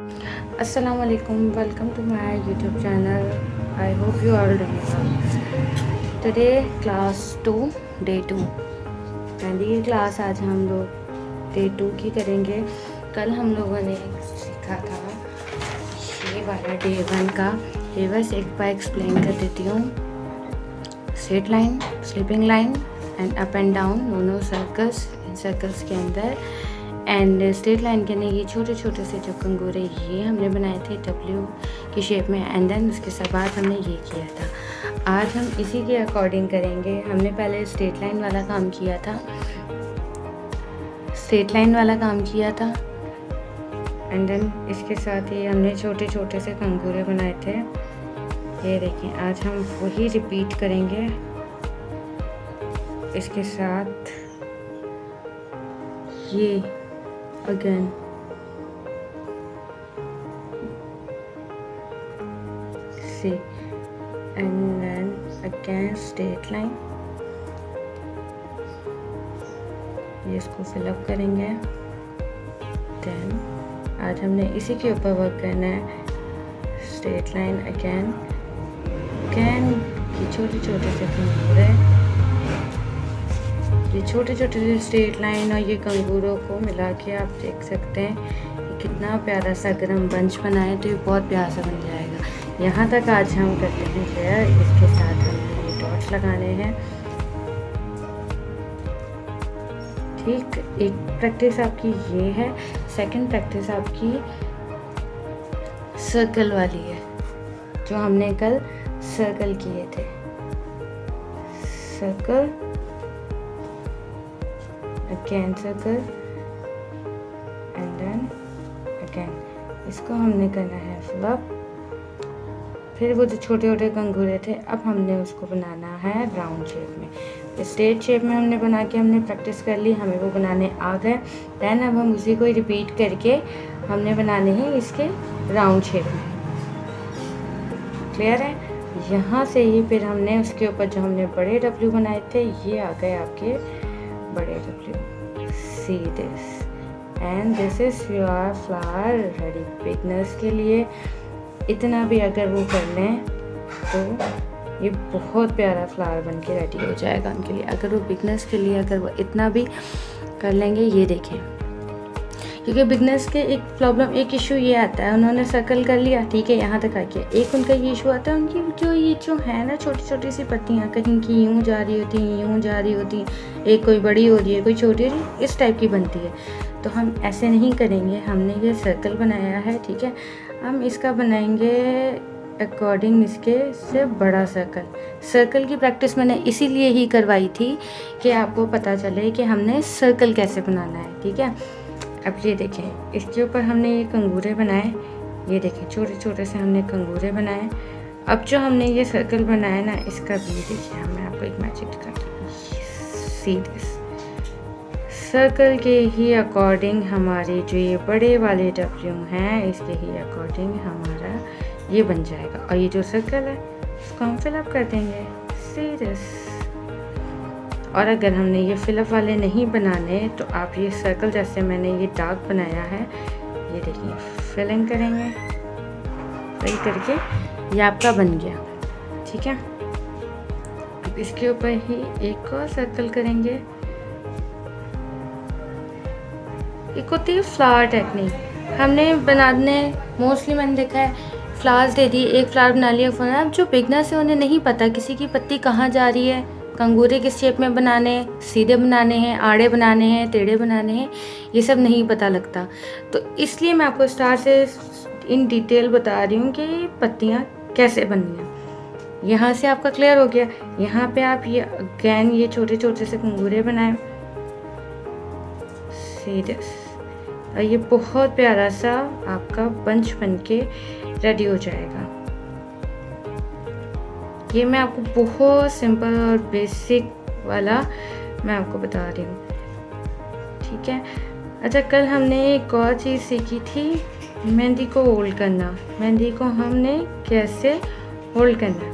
Assalamu alaikum. Welcome to my YouTube channel. I hope you all doing well. Today class 2 day 2 mehndi की class आज हम लोग day 2 की करेंगे। कल हम लोगों ने सीखा था ये वाला डे 1 का। बस एक बार एक्सप्लेन कर देती हूँ। Straight line, slipping line and up and down दोनों सर्कल्स के अंदर। एंड स्ट्रेट लाइन के लिए ये छोटे छोटे से जो कंगूरे ये हमने बनाए थे डब्ल्यू की शेप में। एंड देन उसके बाद हमने ये किया था। आज हम इसी के अकॉर्डिंग करेंगे। हमने पहले स्ट्रेट लाइन वाला काम किया था, एंड देन इसके साथ ही हमने छोटे छोटे से कंगूरे बनाए थे। ये देखें, आज हम वही रिपीट करेंगे इसके साथ। ये again see and then again straight line। ये इसको फिलअप करेंगे। देन आज हमने इसी के ऊपर वर्क करना है। स्ट्रेट लाइन अगेन ये छोटे छोटे से कंगूरे, ये छोटे छोटे से स्ट्रेट लाइन और ये कंगूरों को मिला के आप देख सकते हैं ये कितना प्यारा सा अगर हम बंच बनाए तो ये बहुत प्यारा सा बन जाएगा। यहाँ तक आज हम करते हैं क्लियर। इसके साथ हमें ये डॉट्स लगाने हैं। ठीक, एक प्रैक्टिस आपकी ये है। सेकंड प्रैक्टिस आपकी सर्कल वाली है, जो हमने कल सर्कल किए थे। Circle again circle and then again. इसको हमने करना है फिलअप। फिर वो जो छोटे छोटे कंगूरे थे अब हमने उसको बनाना है राउंड शेप में। स्ट्रेट शेप में हमने बना के हमने प्रैक्टिस कर ली, हमें वो बनाने आ गए। देन अब हम उसी को रिपीट करके हमने बनाने हैं इसके राउंड शेप में। क्लियर है? यहाँ से ही फिर हमने उसके ऊपर जो हमने बड़े डब्ल्यू बनाए थे ये आ गए आपके बड़े W. See this and this is your flower ready. Beginners के लिए इतना भी अगर वो कर लें तो ये बहुत प्यारा फ्लावर बन के रेडी हो जाएगा उनके लिए। अगर वो बिगनर्स के लिए अगर वो इतना भी कर लेंगे, ये देखें, क्योंकि बिगनर्स के एक प्रॉब्लम, एक इशू ये आता है, उन्होंने सर्कल कर लिया, ठीक है, यहाँ तक आ गया। एक उनका ये इशू आता है, उनकी ये जो है ना छोटी छोटी सी पत्तियाँ, कहीं की यूँ जा रही होती हैं, यूँ जा रही होती हैं, एक कोई बड़ी हो रही है, कोई छोटी हो रही है, इस टाइप की बनती है। तो हम ऐसे नहीं करेंगे। हमने ये सर्कल बनाया है, ठीक है, हम इसका बनाएंगे अकॉर्डिंग इसके से बड़ा सर्कल की प्रैक्टिस मैंने इसीलिए ही करवाई थी कि आपको पता चले कि हमने सर्कल कैसे बनाना है, ठीक है। अब ये देखें, इसके ऊपर हमने ये कंगूरे बनाए, ये देखें छोटे छोटे से हमने कंगूरे बनाए। अब जो हमने ये सर्कल बनाया ना, इसका भी देखिए, मैं आपको एक मैजिक दिखाती हूँ। सी दिस सर्कल के ही अकॉर्डिंग हमारे जो ये बड़े वाले डब्ल्यू हैं, इसके ही अकॉर्डिंग हमारा ये बन जाएगा। और ये जो सर्कल है इसको हम फिलअप कर देंगे। See this. और अगर हमने ये फिलअप वाले नहीं बनाने तो आप ये सर्कल जैसे मैंने ये डार्क बनाया है, ये देखिए, फिलिंग करेंगे, फिल करके ये आपका बन गया, ठीक है। अब इसके ऊपर ही एक और सर्कल करेंगे। एक होती है फ्लावर टेक्निक, हमने बनाने मोस्टली मैंने देखा है फ्लावर्स दे दिए, एक फ्लावर बना लिया। अब जो बिगनर्स है उन्हें नहीं पता किसी की पत्ती कहाँ जा रही है, कंगूरे किस शेप में बनाने हैं, सीधे बनाने हैं, आड़े बनाने हैं, टेढ़े बनाने हैं, ये सब नहीं पता लगता। तो इसलिए मैं आपको स्टार्ट से इन डिटेल बता रही हूँ कि पत्तियाँ कैसे बननी हैं। यहाँ से आपका क्लियर हो गया। यहाँ पे आप ये अगैन ये छोटे छोटे से कंगूरे बनाएं, सीरियस, और ये बहुत प्यारा सा आपका बंच बन के रेडी हो जाएगा। ये मैं आपको बहुत सिंपल और बेसिक वाला मैं आपको बता रही हूँ, ठीक है। अच्छा, कल हमने एक और चीज़ सीखी थी, मेहंदी को होल्ड करना। मेहंदी को हमने कैसे होल्ड करना,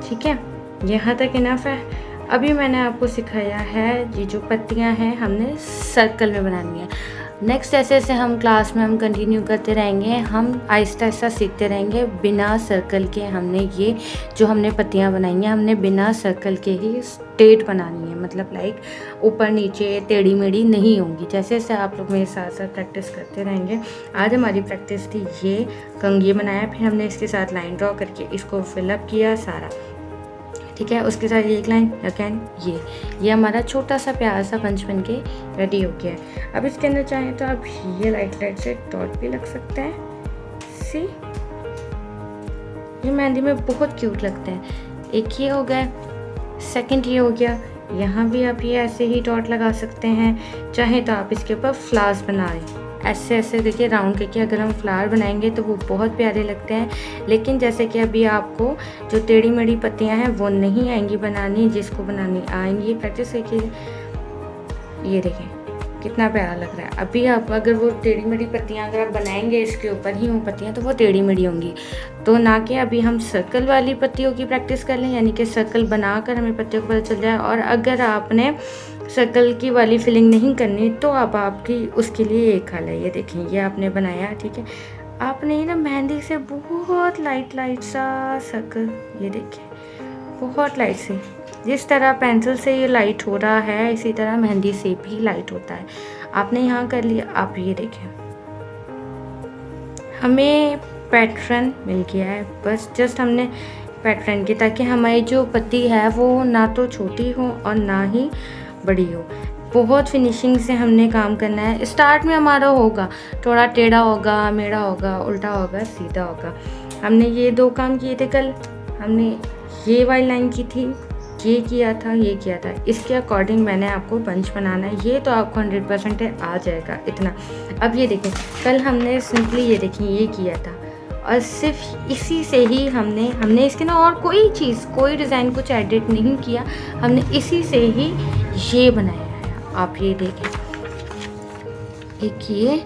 ठीक है, यहाँ तक इनफ है। अभी मैंने आपको सिखाया है ये जो पत्तियाँ हैं हमने सर्कल में बनानी है। नेक्स्ट जैसे जैसे हम क्लास में हम कंटिन्यू करते रहेंगे, हम आहिस्ता आहिस्ता सीखते रहेंगे। बिना सर्कल के हमने ये जो हमने पत्तियाँ बनाई हैं, हमने बिना सर्कल के ही स्ट्रेट बनानी है, मतलब लाइक ऊपर नीचे टेढ़ी मेढ़ी नहीं होंगी। जैसे जैसे आप लोग मेरे साथ साथ प्रैक्टिस करते रहेंगे। आज हमारी प्रैक्टिस थी ये कंघी बनाया, फिर हमने इसके साथ लाइन ड्रॉ करके इसको फिलअप किया सारा, ठीक है। उसके साथ एक लाइन अगेन ये हमारा छोटा सा प्यारा सा पंच बन के रेडी हो गया है। अब इसके अंदर चाहें तो आप ये लाइट लाइट से डॉट भी लग सकते हैं। सी ये मेहंदी में बहुत क्यूट लगते हैं। एक ये हो गया, सेकंड ये हो गया। यहाँ भी आप ये ऐसे ही डॉट लगा सकते हैं। चाहे तो आप इसके ऊपर फ्लावर्स बनाएं, ऐसे ऐसे देखिए राउंड करके अगर हम फ्लावर बनाएंगे तो वो बहुत प्यारे लगते हैं। लेकिन जैसे कि अभी आपको जो टेढ़ी मेढ़ी पत्तियां हैं वो नहीं आएंगी बनानी, जिसको बनानी आएंगी प्रैक्टिस देखिए, ये देखें कितना प्यारा लग रहा है। अभी आप अगर वो टेढ़ी मेढ़ी पत्तियां अगर आप बनाएंगे इसके ऊपर ही वो पत्तियां, तो वो टेढ़ी मेढ़ी होंगी। तो ना कि अभी हम सर्कल वाली पत्तियों की प्रैक्टिस कर लें, यानी कि सर्कल बनाकर हमें पत्तियों को पता चल जाए। और अगर आपने सर्कल की वाली फिलिंग नहीं करनी तो आप आपकी उसके लिए एक हल है। ये देखें ये आपने बनाया, ठीक है। आपने ना मेहंदी से बहुत लाइट लाइट सा सर्कल, ये देखें बहुत लाइट से, जिस तरह पेंसिल से ये लाइट हो रहा है इसी तरह मेहंदी से भी लाइट होता है। आपने यहाँ कर लिया। आप ये देखें हमें पैटर्न मिल गया है, बस जस्ट हमने पैटर्न की, ताकि हमारी जो पत्ती है वो ना तो छोटी हो और ना ही बड़ी हो। बहुत फिनिशिंग से हमने काम करना है। स्टार्ट में हमारा होगा थोड़ा टेढ़ा होगा, मेढ़ा होगा, उल्टा होगा, सीधा होगा। हमने ये दो काम किए थे कल, हमने ये वाली लाइन की थी, ये किया था, ये किया था। इसके अकॉर्डिंग मैंने आपको बंच बनाना है। ये तो आपको 100% आ जाएगा इतना। अब ये देखें कल हमने सिंपली ये देखें ये किया था, और सिर्फ इसी से ही हमने इसके ना और कोई चीज़ कोई डिज़ाइन कुछ एडिट नहीं किया, हमने इसी से ही ये बनाया है। आप ये देखें एक ये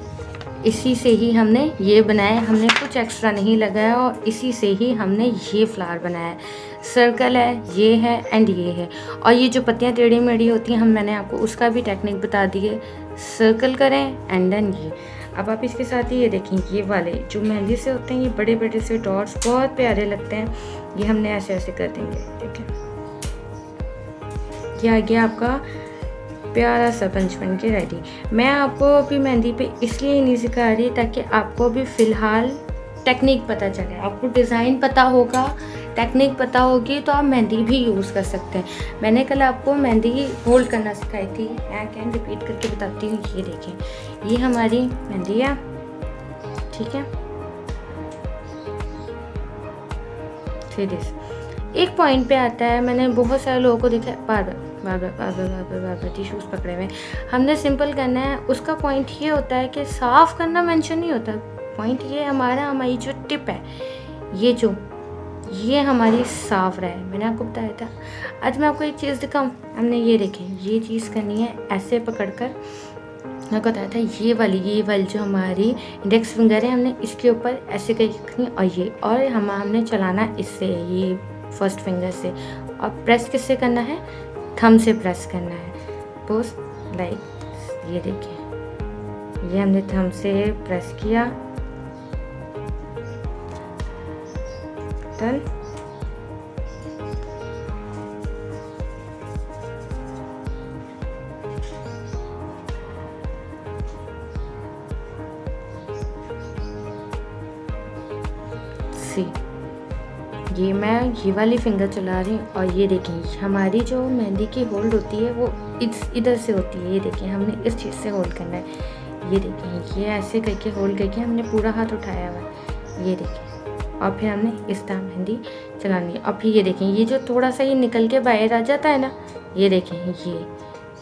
इसी से ही हमने ये बनाया, हमने कुछ एक्स्ट्रा नहीं लगाया और इसी से ही हमने ये फ्लावर बनाया है। सर्कल है, ये है एंड ये है। और ये जो पत्तियाँ टेढ़ी मेढ़ी होती हैं मैंने आपको उसका भी टेक्निक बता दी है। सर्कल करें एंड देन ये। अब आप इसके साथ ही ये देखें ये वाले जो मेहंदी से होते हैं, ये बड़े बड़े से डॉट्स बहुत प्यारे लगते हैं। ये हमने ऐसे ऐसे कर देंगे, ठीक है। ये आ गया आपका प्यारा सा पंच बन के रेडी। मैं आपको अभी मेहंदी पे इसलिए नहीं सिखा रही ताकि आपको अभी फ़िलहाल टेक्निक पता चले। आपको डिज़ाइन पता होगा, टेक्निक पता होगी तो आप मेहंदी भी यूज़ कर सकते हैं। मैंने कल आपको मेहंदी होल्ड करना सिखाई थी, मैं कैन रिपीट करके बताती हूँ। ये देखें ये हमारी मेहंदी है, ठीक है। सीरियस एक पॉइंट पे आता है, मैंने बहुत सारे लोगों को देखा बार बार टिश्यूज़ पकड़े हुए। हमने सिंपल करना है, उसका पॉइंट ये होता है कि साफ़ करना मेंशन नहीं होता। पॉइंट ये हमारी जो टिप है ये हमारी साफ रहे। मैंने आपको बताया था। आज मैं आपको एक चीज़ दिखाऊं। हमने ये देखें ये चीज़ करनी है ऐसे पकड़कर, मैं बताया था ये वाली जो हमारी इंडेक्स फिंगर है हमने इसके ऊपर ऐसे करनी और हमने चलाना इससे, ये फर्स्ट फिंगर से। और प्रेस किससे करना है? थंब से प्रेस करना है। पोस्ट लाइक ये देखिए ये हमने थंब से प्रेस किया, डन। सी ये मैं ये वाली फिंगर चला रही हूँ और ये देखिए हमारी जो मेहंदी की होल्ड होती है वो इधर से होती है। ये देखिए हमने इस चीज़ से होल्ड करना है। ये देखिए ये ऐसे करके होल्ड करके हमने पूरा हाथ उठाया हुआ है। ये देखिए और फिर हमने इस तरह मेहंदी चलानी है। और फिर ये देखें ये जो थोड़ा सा ये निकल के बाहर आ जाता है ना, ये देखें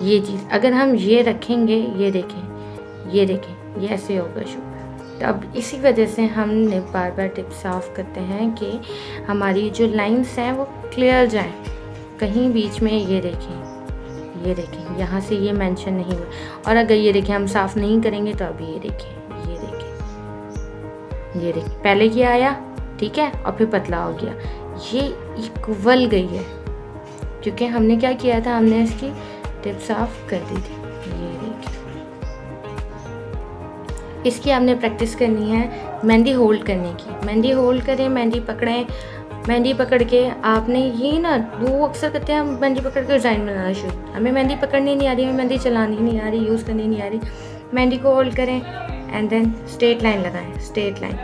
ये चीज़ अगर हम ये रखेंगे, ये देखें ये ऐसे होगा शो। तो अब इसी वजह से हमने बार बार टिप साफ़ करते हैं कि हमारी जो लाइंस हैं वो क्लियर जाएं, कहीं बीच में ये देखें यहाँ से ये मेंशन नहीं हुआ। और अगर ये देखें हम साफ़ नहीं करेंगे तो अब ये देखें पहले ये आया, ठीक है, और फिर पतला हो गया, ये इक्वल गई है क्योंकि हमने क्या किया था, हमने इसकी टिप साफ़ कर दी थी। ये देखिए इसकी आपने प्रैक्टिस करनी है मेहंदी होल्ड करने की। मेहंदी होल्ड करें, मेहंदी पकड़ें, मेहंदी पकड़ के आपने ये ना, वो अक्सर कहते हैं हम मेहंदी पकड़ के डिज़ाइन बनाना शुरू, हमें मेहंदी पकड़नी नहीं आ रही, हमें मेहंदी चलानी नहीं आ रही, यूज़ करनी नहीं आ रही। मेहंदी को होल्ड करें एंड देन स्ट्रेट लाइन लगाएं, straight line,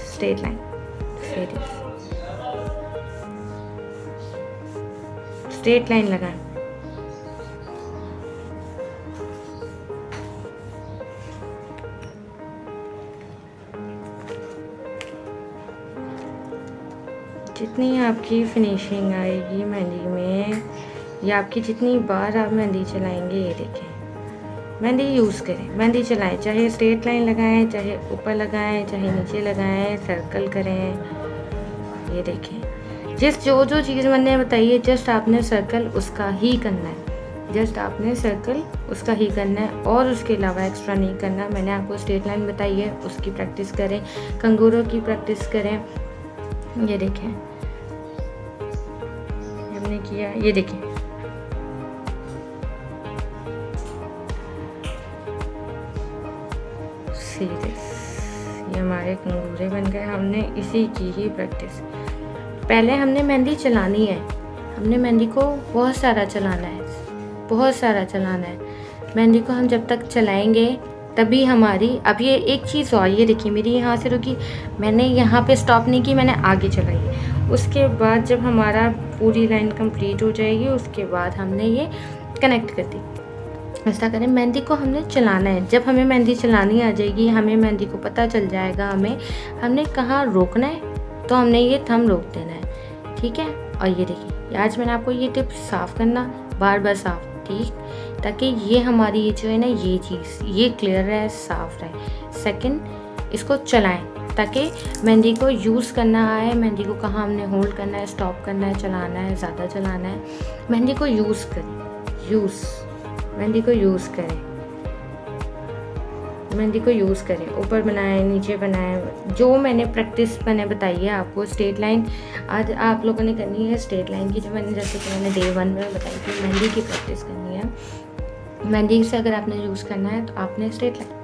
straight line, straight line लगाएं। जितनी आपकी फिनिशिंग आएगी मेहंदी में, या आपकी जितनी बार आप मेहंदी चलाएंगे, ये देखें, मेहंदी यूज़ करें, मेहंदी चलाएं, चाहे स्ट्रेट लाइन लगाएं, चाहे ऊपर लगाएं, चाहे नीचे लगाएं, सर्कल करें। ये देखें, जो चीज़ मैंने बताई है, जस्ट आपने सर्कल उसका ही करना है, जस्ट आपने सर्कल उसका ही करना है और उसके अलावा एक्स्ट्रा नहीं करना। मैंने आपको स्ट्रेट लाइन बताई है, उसकी प्रैक्टिस करें, कंगूरों की प्रैक्टिस करें। ये देखें, हमने किया, ये देखें, सीरियस, ये हमारे कंगूरे बन गए। हमने इसी की ही प्रैक्टिस, पहले हमने मेहंदी चलानी है, हमने मेहंदी को बहुत सारा चलाना है, बहुत सारा चलाना है। मेहंदी को हम जब तक चलाएंगे तभी हमारी, अब ये एक चीज़ और, ये देखिए मेरी यहाँ से रुकी, मैंने यहाँ पे स्टॉप नहीं की, मैंने आगे चलाई। उसके बाद जब हमारा पूरी लाइन कंप्लीट हो जाएगी, उसके बाद हमने ये कनेक्ट कर दी। ऐसा करें, मेहंदी को हमने चलाना है। जब हमें मेहंदी चलानी आ जाएगी, हमें मेहंदी को पता चल जाएगा हमने कहाँ रोकना है, तो हमने ये थंब रोक देना है, ठीक है। और ये देखिए, आज मैंने आपको ये टिप साफ़ करना, बार बार साफ़, ठीक, ताकि ये हमारी ये जो है ना, ये चीज़ ये क्लियर रहे, साफ़ रहे। सेकंड, इसको चलाएं ताकि मेहंदी को यूज़ करना आए, मेहंदी को कहाँ हमने होल्ड करना है, स्टॉप करना है, चलाना है, ज़्यादा चलाना है। मेहंदी को यूज़ करें, मेहंदी को यूज़ करें, मेहंदी को यूज़ करें, ऊपर बनाएं, नीचे बनाएं। जो मैंने प्रैक्टिस मैंने बताई है आपको, स्ट्रेट लाइन आज आप लोगों ने करनी है, स्ट्रेट लाइन की, जो मैंने जैसे कि मैंने डे 1 में बताई थी, मेहंदी की प्रैक्टिस करनी है। मेहंदी से अगर आपने यूज़ करना है तो आपने स्ट्रेट लाइन।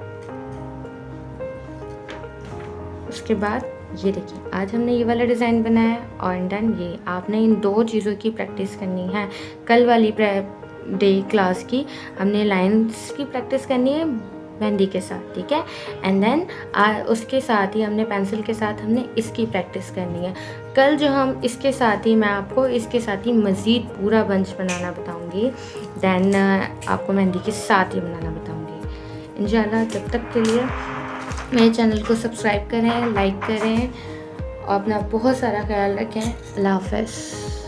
उसके बाद ये देखिए, आज हमने ये वाला डिज़ाइन बनाया और डन। ये आपने इन 2 चीज़ों की प्रैक्टिस करनी है। कल वाली डे क्लास की हमने लाइंस की प्रैक्टिस करनी है मेहंदी के साथ, ठीक है। एंड देन उसके साथ ही हमने पेंसिल के साथ हमने इसकी प्रैक्टिस करनी है। कल जो हम इसके साथ ही, मैं आपको इसके साथ ही मज़ीद पूरा बंच बनाना बताऊंगी, देन आपको मेहंदी के साथ ही बनाना बताऊंगी इंशाल्लाह। तब तक के लिए मेरे चैनल को सब्सक्राइब करें, लाइक करें और अपना बहुत सारा ख्याल रखें। अल्लाह हाफ़िज़।